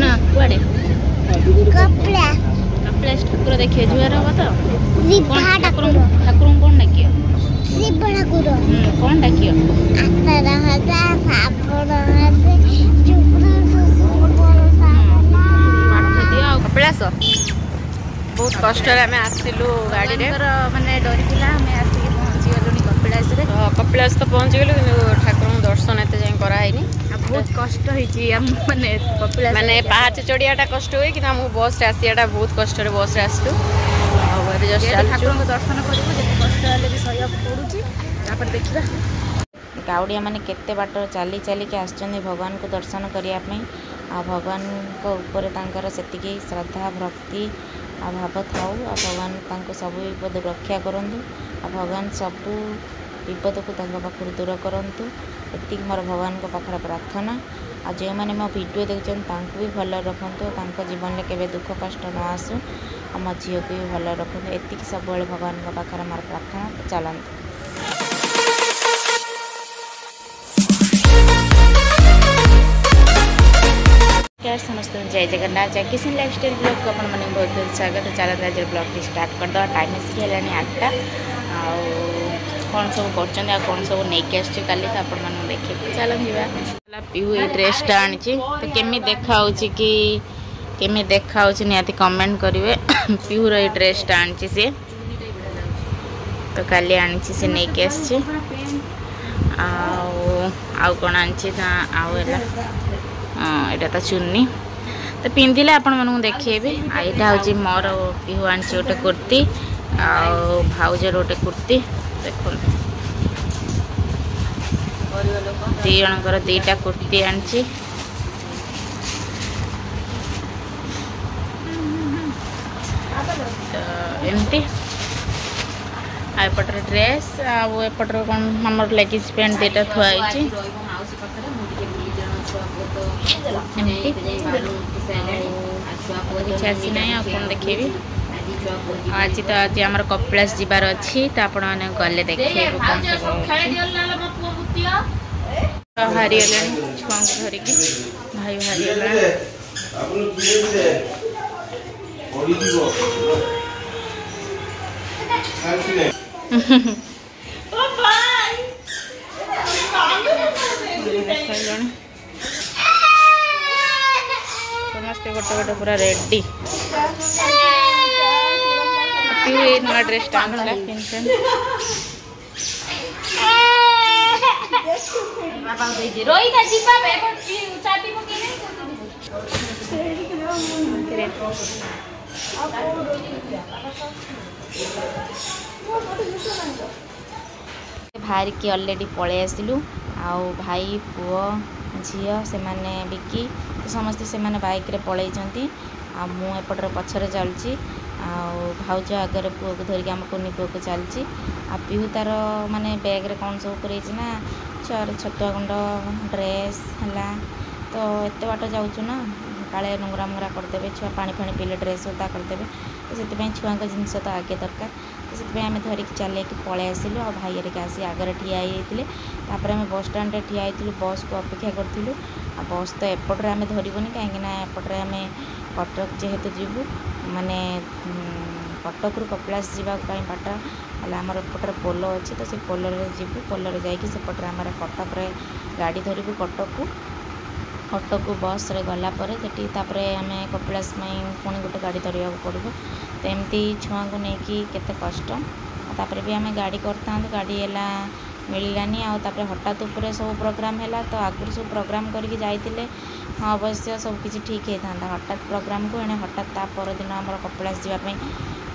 ना कुआडे कपड़ा कपिलास ठाकुर देखिए जुआर हम तो रिभा ठाकुर ठाकुर कौन डाकियो रिभा ठाकुर कौन डाकियो आतरा हजा सापड़ हजे चुपड़ा चुपड़ पाठ दियो कपिलास बहुत कष्ट आम आसलु गाड़ी माने डरी थिला हमें आसिक पहुंची गलुनी कपिलास रे कपिलास तो पहुंची गलु कि ठाकुर दर्शन एत जाए कराइनी बहुत कष्ट होइची माने कपिलास माने पहाड़ चढ़ियाटा कष्ट हुए कि आमको बस रे आसियाटा बहुत कष्ट बस रे आसलु ठाकुर को दर्शन करू जे कष्ट हेले भी सह्य पड़ुची तापर देखिबा गाउडिया माने केते बाट चली चली के आछन भगवान को दर्शन करिया पई आ भगवान को ऊपर तांकर सेतिकी श्रद्धा भक्ति आ भाव थाउ आ भगवान तांको सब विपद रक्षा करंतु आ भगवान सब विपद को तांको पाखर दूर करंतु एति मोर भगवान को पाखर प्रार्थना आ जे माने मो वीडियो देखछन तांको भी भल रखंतु तांको जीवन में केबे दुख कष्ट न आसु आ मो झियो को भी भल रखंतु एति सब बेले भगवान को पाखर मोर प्रार्थना चलंतु। समस्त जय जगन्नाथ जय किशन लाइफस्टाइल ब्लॉग को अपन मैंने बहुत बहुत स्वागत है। चलते आज ब्लॉग की स्टार्ट करदे टाइम आसिक है 8टा कौन सब कर कौन सब नहीं आसुँ काली तो आपण मैंने देखिए चल जा पीहू ये ड्रेसटा आनी तो केमी देखा कि केमी देखा निहाती कमेंट करेंगे पीहूर ये ड्रेसटा आनी सी तो काली आनी सी नहीं आसी आउ कौन आनी यहाँ तो चुन्नी तो पिंधिले आपण मानू देखेबी यहाँ हूँ मोर पीहू आनी गोटे कुर्ती आउजर गोटे कुर्ती देखो दी जनकर दीटा कुर्ती आनी एमती आपटर ड्रेस आउटर कौन हमर लेगिंस पैंट दीटा थुआई किसी आसी ना कौन देखेबी आज तो आज आम कपिलास जीवार अच्छी तो आपण मैंने गले देखे हारी छुआ धरिकी भाई हारी समस्ते गोटे गोटे पूरा रेडी नुआ ड्रेस बाहर की ऑलरेडी पळे आसिलु आउ भाई पुओ झील से माने बिकी समस्ते से माने बाइक रे पळे जंती आ मु एपटर पछरे चलची आ भाउज आगर पुओ को धरिक आम कुनी पुओ को चलची आ पीहू तार माने बैग रे कौन सब करे ना छतुआ गुंड ड्रेस हला तो एते बाट जाउछु ना काले नंगरा मंगरा करदेबे छुआ पानी फानी पीले ड्रेस उता करदेबे तो से छुआ जिनस तो आगे दरकार तो से आम धरिक चल पलै आसिलु आ भाई हेरिक आसी आगे ठिया होते आम बस स्टाण्ड ठिया बस को अपेक्षा करूँ आ बस तो एपट्रे आम धरबूनी कहीं एपट्रे आम कटक जेहेतु जीवु माने कटक रु कपिलास जावाई बाट है आमर एपट्रे पोल अच्छी तो से पोल जीवु पोल जाकि सेपट्रे आम कटक गाड़ी धरबू कटक को बस रे गला परे सेठी तापरे आमे कपिलास पुणी गोटे गाड़ी धरवा पड़ो तो एमती छुआ को लेकिन केते कष्ट तापरे भी आमे गाड़ी करता गाड़ी है मिलानी आउे हठात उपरे सब प्रोग्राम है तो आगुरी सब प्रोग्राम करके जाइए हाँ अवश्य सब किसी ठीक होता हठात प्रोग्राम को एने हठात ता परदिन आम कपिलास जावाई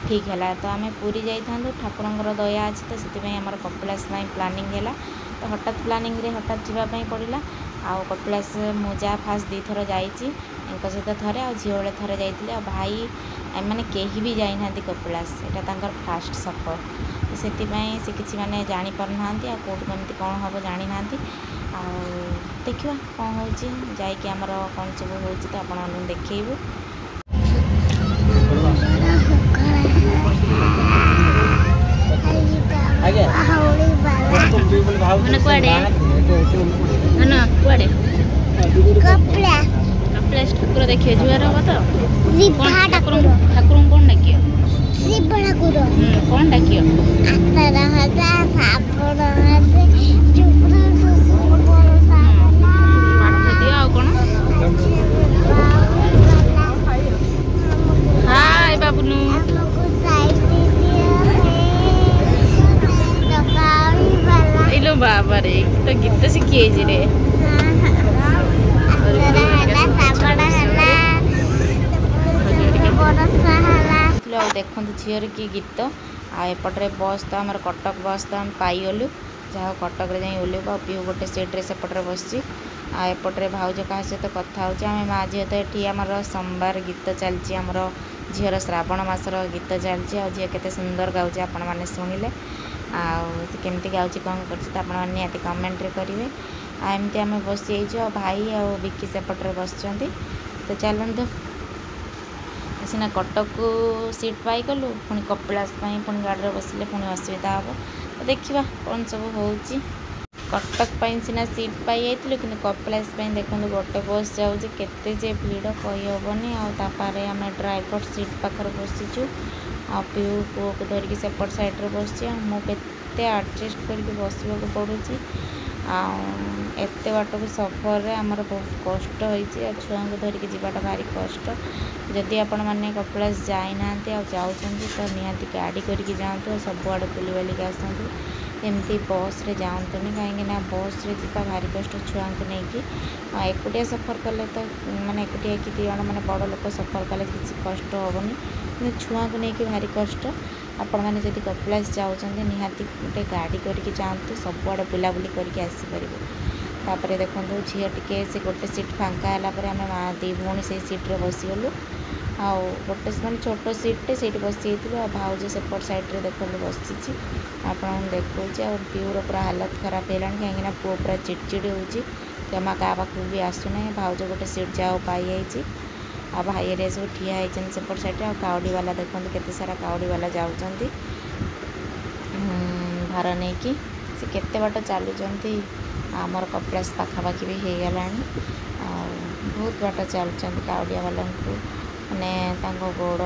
ठीक है तो आम पूरी जाइए ठाकुर दया अच्छी तो से आम कपिलास प्लानिंग है तो हठात प्लानिंग रे हठात जावाई पड़ा आउ कपिलास मुझा फास्ट 2 थर जाइए सहित थे आ झील बेले थे जाइए आ भाई मैंने कहीं भी जाइना कपिलास यहाँ फास्ट सफर तो से किसी मैंने जापार ना कौट कमी कौन हम जानी ना देखा कौन हो जामर कौन सब हो तो आप देखू कुआडे कुआडे कपड़ा कपिलास ठाकुर देखिए जुआर हम तो शिवा ठाकुर ठाकुर कौन डाकियो शिवा ठाकुर कौन डाकियो आत्मा हजा सापड़ हजे चुपड़ा चुपड़ बरसा पाठ दिया आ कौन हाय बाबुनु हमको साइड दिया है डकाई वाला इलो बाबा रे तो गीत शिखी रे देखु झीर की गीत आपटे बस तो आम कटक बस तो आम पाईगलु जहाँ कटक जा ओल्लू पीऊ गोटे सीट्रे सेपटे बस एपटे भाउज क्या सहित कथा हो माँ झील तो ये आम सोमवार गीत चलती आमर झीर श्रावण मसर गीत चलती झी के सुंदर गाँव आपण मैंने शुणिले आमती गाँव कौन कर निहाती कमेंट्रे करेंगे आमती आम बसी भाई आ विकी सेपटे बस तो चलतु सीना कटक को सीट पाईगलु पुणी कपिलास पुणी गाड़ी बसले पुणी असुविधा हम तो देखा कौन सब हो कटक सीना सीट पाई जाइलु कि कपिलास देखो गोटे बस जाऊँगी केते जे भीड़ कही हेनी आपारे आम ड्राइवर सीट पाखे बसीचु आ पीऊ पुओ को धरिकी सेपट साइड्रे बस मुझे आडजस्ट करके बसवाक पड़ुची एते बाट को सफर रे आमर बहुत कष्ट होइछि छुआ को धरिकी जीवाटा भारी कष्ट जदि आपण मैंने कपिलास जाइना जाऊँगी तो निहाती गाड़ी करके जातु सबुआड़े बुली बालिक आसतु एमती बस रे जातुनि कहीं बस रे जीवा भारी कष्ट छुआ को लेकिन एकुटिया सफर कले तो माने एकुटिया कि दी जन मैंने बड़ लोक सफर कले किसी कष्ट हेनी कि छुआ को लेकिन भारी कष्ट आपण मैंने जदि कपिलास जाऊँगी निहाती गोटे गाड़ी करके जातु सबुआड़े बुलाबुली करके आसीपर तापर देखो झील टे से गोटे सीट फांका है आम माँ दी भौणी से सीट्रे बसीगलु आउ गोटे मैं छोट सीट्रे से बसी भाउज सेपट साइड्रे देखो बसी आप देखा पीऊर पूरा हालत खराब है कहीं पुओ पूरा चिड़चिड़ हो जमा क्या पाखु भी आसुना भाउज गोटे सीट जाओ पाई जाइए आ भाई रे सब ठिया होती सेपट साइड आ काउडी वाला देखो केते सारा काउडी वाला जाऊँच भार नहीं कि से केते बाट चलुँच आमर कपिलास पाखापाखि भी हो गला बहुत बाट चलुँच काउडिया वाला माने गोड़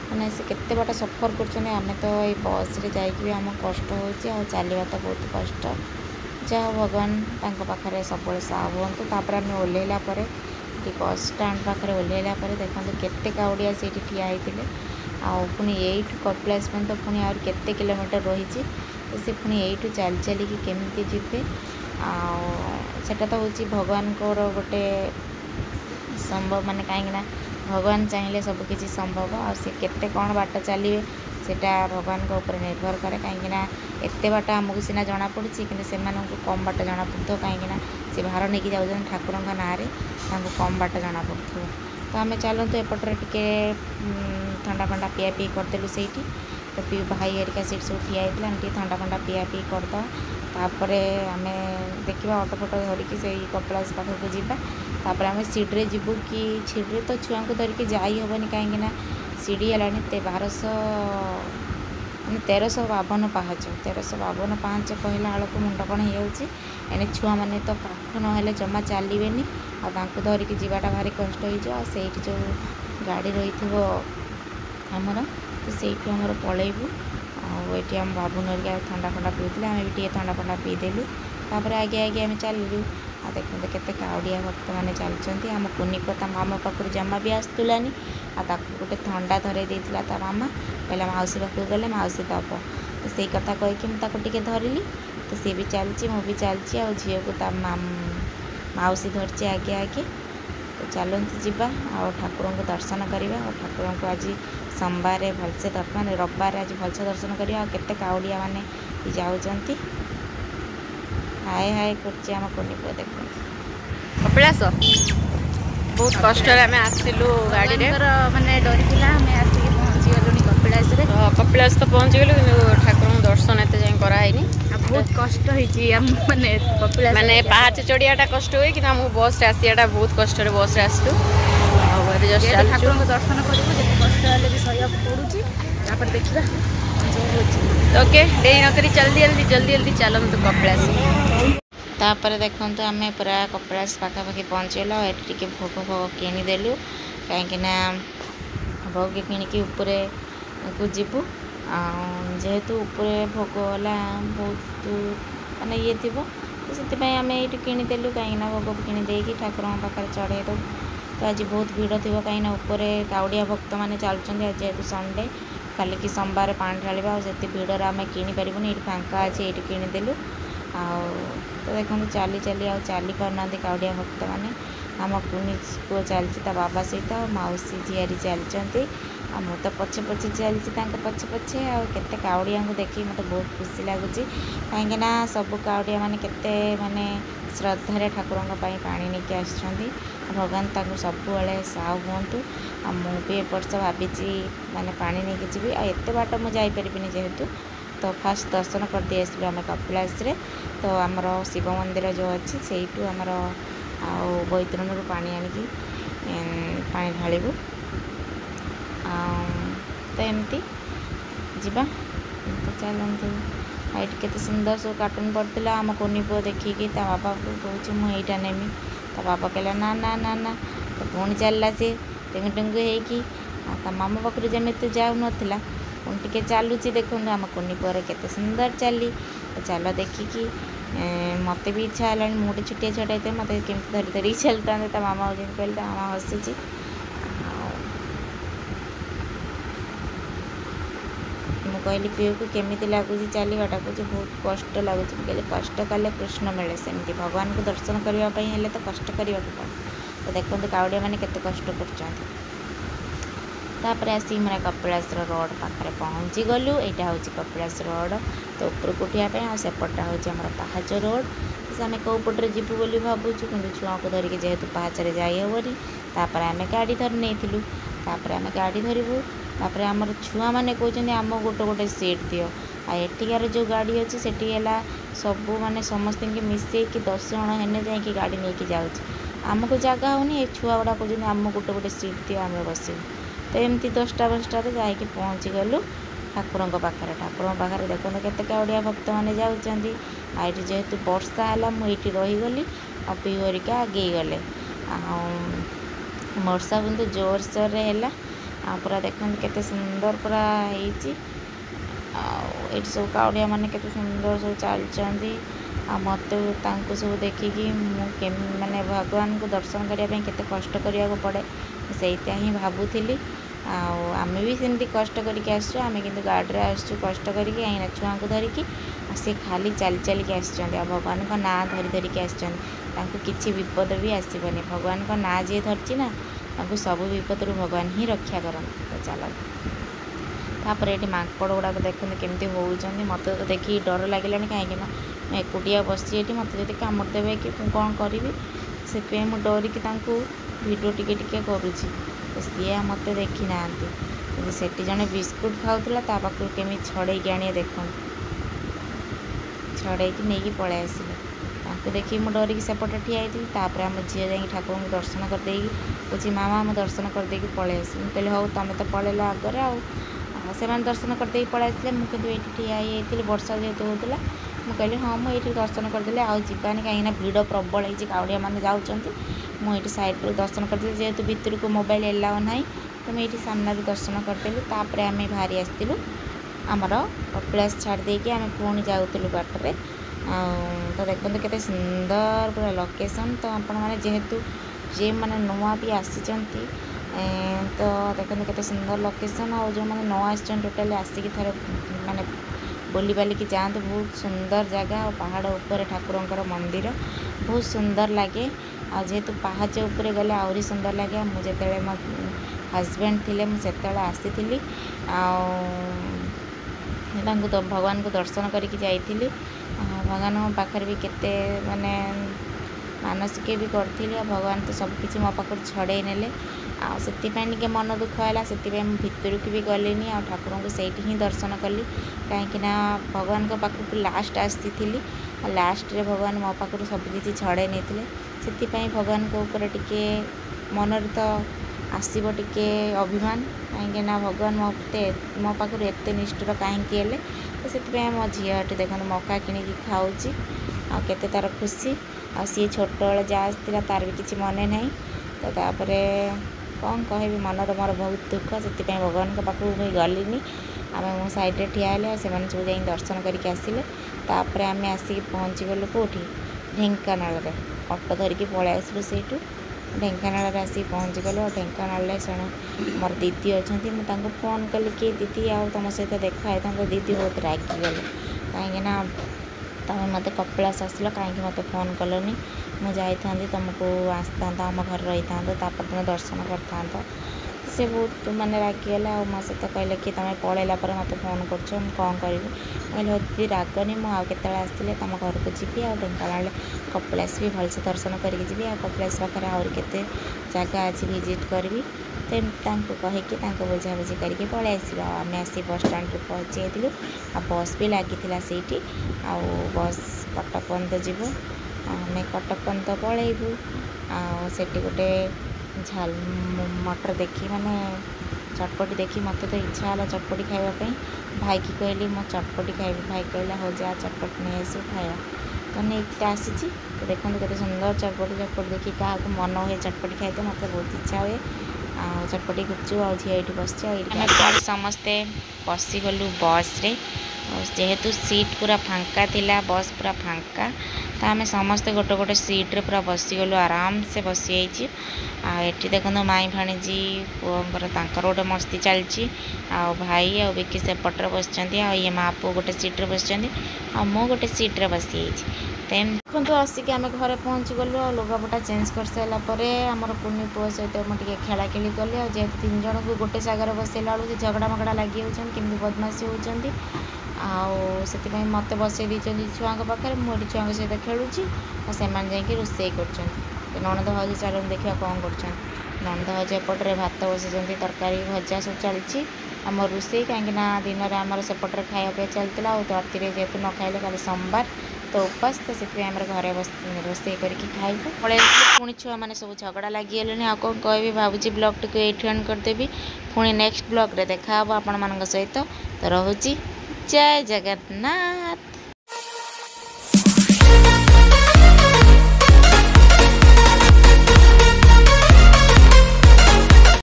माने से केते बाट सफर कर तो ये बस रे जाइक भी आम कष्ट हो चलवा तो बहुत कष्ट जहाँ भगवान पाखे सब साह हूँ तापर आम ओह्लैला बस स्टाण्ड पाखे ओह्लैला देखो केते काउडिया से ठिया होते पुणी यू कपिलास तो पुणी आ केते किलोमीटर रही तो सी पुणी यू चल चलिकी केमती जीते आटा तो हूँ भगवान को गोटे संभव माने कहीं भगवान चाहिए सबकि संभव आ केते कौन बाट चलिए सेटा भगवान को ऊपर निर्भर करे कहीं एते बाट आमको सीना जना पड़ी कि से कम बाट जना पड़ो कहीं से भार नहीं जाऊँ ठाकुर ना कम बाट जना पड़ो तो आम चलतु एपटे टे ठंडा फंडा पिया पी करदेलु से तो पी भाई हेरिका सीट सब ठिया होती ठंडा फंडा पिया पी करद तापर आम देखा ऑटो फोटो धरिकी से कपिलास पाखक जापर आम सीड्रे जीवु कि सीड्रे तो छुआ को धरिकी जाई हेनी कहीं सीढ़ी है 1200 मैंने 1352 पाहाच 1352 पाहाच कहला बेलू मुंड कण हो छुआ मैंने तो पाख ना जमा चलिए आपको धरिकी जावाटा भारी कष्ट हो जो गाड़ी रही आमर तो से पलैबू आठ आम बाबू नरिका ठंडा फंडा पीते आम भी ठंडा फंडा पीदेलु तापर आगे आगे आम चलू आ देखते केते काउडिया भक्त मैंने चलुँच आम कुनिको ता मामा पाखु जमा भी आसतुलानी गोटे ठंडा धरे देता ता मामा कहला मौसी पाखु गले मौसी दब तो से कथा कहीकि मुझे धरली तो सी भी चलती मु भी चलती आ झील को ता मौसी धरची आगे आगे तो चलते जीवा आ ठाकुर को दर्शन करवा और ठाकुर को आज सोमवार भलसे माने रविवार आज भलसे दर्शन करवा केते काउडिया माने जाऊँच हाय हाय कर आम कोनिको देखो कपिलास बहुत कष्ट आम आसलु गाड़ी माने डरी आसिक पहुँची गलुनी कपिलास कपिलास तो पहुँची गलु कि ठाकुर दर्शन एत जाए कराइनी बहुत कष्ट माने कपिलास माने पहाड़ चढ़ियाटा कष्ट हुए कि आमको बस आसियाटा बहुत कष्ट बस आसलु ठाकुर को दर्शन करूँ जिते कष्ट हेल्ले भी सही पड़ुची तापर देखा ओके देरी नक जल्दी जल्दी चलतु कपिलास तापर देखु आम पूरा कपिलास पाखापाखि पहुँचल ये भोग भोग किनीदेलु कहीं भोग किणिकी उपरे को जीवु जेहेतु उपरे भोग है बहुत माने ये थी तो से आम ये किनीदेलु कहीं भोग किणीदे ठाकुर पाखे चढ़े दो। तो आज बहुत भीड़ थी कहीं ऊपर काउड़िया भक्त मैंने चलुँच आज जेहेतु संडे काली की सोमवार पानी ढाला से भीड़ आम किनीपारूनी ये फांका अच्छे ये किनीदेलु तो देखो चली चली चली पारना काउड़िया भक्त मैंने आम कुनी पुओ चलती बाबा सहित मौसी झीआरी चलती मु तो पछे पछे चलती पछे पछे आते काउड़िया को देखी मत बहुत खुशी लगुच कहीं सब काउड़िया माने केते माने श्रद्धार ठाकुरों पानी नहीं आसुँच भगवान ताकू सबुले साहु हूँ मुझे वर्ष भावी माने पानी नहीं जी आते बाट मुझे जेहेतु तो फास्ट दर्शन कर दी आसलु आम कपिलास रे। तो आमर शिव मंदिर जो अच्छी से आमर बैतरण पानी आनिकी पानी ढालू तो एमती जीवा तो चलतु ये केते सुंदर सब कार्टून पड़ता आम कोनी पुओ देखिकी बाबा को कौच मुझा नेमी बाबा कहला ना ना ना ना तो पुणी चलला सी टेंगु टेंगु हो मामा पाखु जमी तो जाऊ नाला पुणी टे चलुची देखो आम कुनी पुअर केते सुंदर चली तो चल देखिकी मत भी इच्छा है मुझे छुटिया छुटा थे मत केमती धरी धरी चलता मामा जमी कहले मामा हसुची मुझे कहली पीओ को केमी लगुच चलवाटा को बहुत कष्ट लगुच कहली कष्ट कले कृष्ण मिले सेमती भगवान को दर्शन करने तो कष्ट करने पड़े। तो देखो काउड़िया मैंने केते कष्ट कर आसी मैं कपिलास रोड पाखे पहुँची गलु यहाँ हूँ कपिलास रोड तो ऊपर को उठापी सेपटा हूँ आम पाहाच रोड से आम कौ पटे जीवु बोली भावुँ कि छुआ को धरिकी जेहेतु पाहाचरे जाइबनी तापर आम गाड़ी धरी नहीं तापर आम गाड़ी धरबू तापर आमर छुआ मैंने कहते आम गोटे गोटे सीट दियो एठिकार जो गाड़ी अच्छी से सब माने समस्त मिसेक 10 जन हेने जाकि गाड़ी नहीं जाऊँच आमको जगह होनी छुआ गुड़ा कहते आम गोटे गोटे सीट दियो आम बस तो एमती 10टा 5टारे जाकि पहुँची गलु ठाकुरों पाखे देखो केते काउड़िया भक्त मैंने जाऊँगी ये जेहेतु वर्षा है मुझे रहीगली आ पीहरिका आगे गले वर्षा कितु जोर सोर है पूरा देखते केते सुंदर पूरा ये सब काउड़िया माने केते सुंदर सब चलती मत सब देखिकी माने भगवान को दर्शन करने केते कष्ट करने को पड़े से ही भावुली आम भी सेमती कष्ट करके आम कि गाड़ी में आसु कष्ट करके कहीं छुआ को धरिकी सी खाली चली चलिकी आसुँच भगवान का ना धरी धरिकी आसुँच किसी विपद भी आसबनी भगवान का ना जी धरची ना सब विपद भगवान ही रक्षा करते। तो चल तापर ये माकड़ गुड़ाक देखते केमती होती मत तो देखिए डर लगे कहीं मैं एकुटिया बसी मत जो कामड़ देवे कि कौन करी से मुझे डरिकी भिडियो टिके करुँची तो सी मत देखी ना से जड़े बिस्कुट खाऊला पाखु केमी छड़े आने देख छड़े नहीं पलि आसिले देखिए मुझे डरिकी सेपटे ठिया होती आम झील जा ठाकुर को दर्शन करदे कहे मामा मुझे दर्शन करदे पलि आस कहली हो तुम तो पलैल आगे से दर्शन करदे पलि आसले मुझे ये ठिया होती वर्षा जेहेतु होता मुझे हाँ मुझे दर्शन करदे आवानी कहीं भिड़ प्रबल होती काउड़िया मैंने जाऊँच मुझे सैड्रु दर्शन करदे जेहेतु भितर को मोबाइल एलाउ ना तो मुझे सामने दर्शन करदेलु तापर आम बाहरी आसलु आमर कपिलास छाड़ देकी आम पुणी जाऊलु बाटर तो देखते केते सुंदर पूरा लोकेशन। तो आपण मैंने जेहेतु जे मैंने नुआ भी आसी तो देखते केते सुंदर लोकेशन और जो मैंने न आसी टोटाली आसिक थोड़े माने बुली बालिकी जाते बहुत सुंदर जगह और पहाड़ ऊपर ठाकुरंकर मंदिर बहुत सुंदर लगे आ जेहेतु पहाच उपरे गले आहरी सुंदर लगे मुझे मो हजबैंड थे मुझे आसी तो भगवान को दर्शन करके जाइली भगवान पाखे भी केते माने मानसिक भी करी भगवान तो सबकि मो पाख छड़े ने से मन दुख है से भितर की भी गलिनी आ ठाकुर को सही ही दर्शन कली कहीं भगवान को पाखक लास्ट आसी लास्ट रे भगवान मो पाख सबकि छड़े नहीं से भगवान को ऊपर टिके मन तो आसब टिके अभिमान कहीं भगवान मो पाखर एत निष्ठुर कहीं तो से मो झील देखो मका किणिकी खाऊँ केते तार खुशी आ सी छोट बेले जा आसला तार भी किसी मन ना तो तापर कौन कह मनर मोर बहुत दुख से भगवान पाखक मुझे गलिनी आम मो सैड्रे ठिया से सब जा दर्शन करके आसिले तापर आम आसिक पहुँची गलु कौटी ढेंकानाल ऑटो धरिकी पलि आसलु से ढेंकानाल आसिक पहुँची गलु और ढेंकानाल मोर दीदी अच्छा मुझे फोन कली कि दीदी आउ तुम सहित देखा तो दीदी बहुत रागिगले कहीं तुम मत कपिलास आसल कहीं मत फोन कलनी मुझे तुमको आसता आम घर रही था तुम दर्शन कर से बहुत मानने रागिगला मो सहित कहले कि तुम पलैला मत फोन कर कौन करी दीदी रागनी मुझे आसले तुम घर को जी आ ढेंकानाल कपिलास भी भलसे दर्शन करके जी आ कपिलास पाखे आहुरी केते जगह अच्छी विजिट करी कहीकि बुझाबुझी करके पलि आसवा आम आसी बस स्टाण्ड पहुँची जाइलु आ बस भी लगी से बस कटक पर्यंत जीव आम कटक पर्यंत पलैबू आठ गोटे झाल मटर देखी माने चटपटी देखी मत तो इच्छा है चटपटी खावाई भाई की कहली मो चटपटी खाइबी भाई कहला हो जा चटपटी नहीं आस खाया तो नहीं आसी तो देखो केते सुंदर चटपटी देखी क्या मन हुए चटपटी खाई मत बहुत इच्छा हुए चटपटी गुपचुप आ झी ये बस समस्ते बसीगलु बस रे जेहेतु सीट पूरा फांका थिला बस पूरा फांका तो आम समस्ते गोटे गोटे सीट्रे पूरा बसीगलु आराम से बसी जाइए देखो माई भाणीजी पुअर तांकर गोटे मस्ती चलती भाई आ बिकी सेपटे बस ये माँ पु गोटे सीट्रे बस मो गोटे सीट्रे बसी देखो आसिक आम घर पहुँची गलु लुगापटा चेंज कर सारापर आमर कुनी पुओ सहित मुझे खेलाखेली कली जेहेतु 3 जन को गोटे जगार बसैला बेलू से झगड़ा मगड़ा लगी होती बदमाशी होती से मत बसई देती छुआ पाखे मुझे छुआ सहित खेलुची और से रोषे कर ननद भाज चल देखा कौन कर ननद भाज एपटे भात बसई तरकारी भजा सब चलती आम रोषे कहीं दिन में आमर सेपटे खायापी चलता और राति जेहेतु न खाइले कल सोमवार तो उपास तो से घरे बस रोषे करके खाइबू पलि पुणी छुआ मैंने सब झगड़ा लगिगले आ कौन कह भावुँ ब्लॉग टी ये एंड करदेवी पुणी नेक्स्ट ब्लॉग रे देखा आपण मान सहित तो रोची जय जगन्नाथ।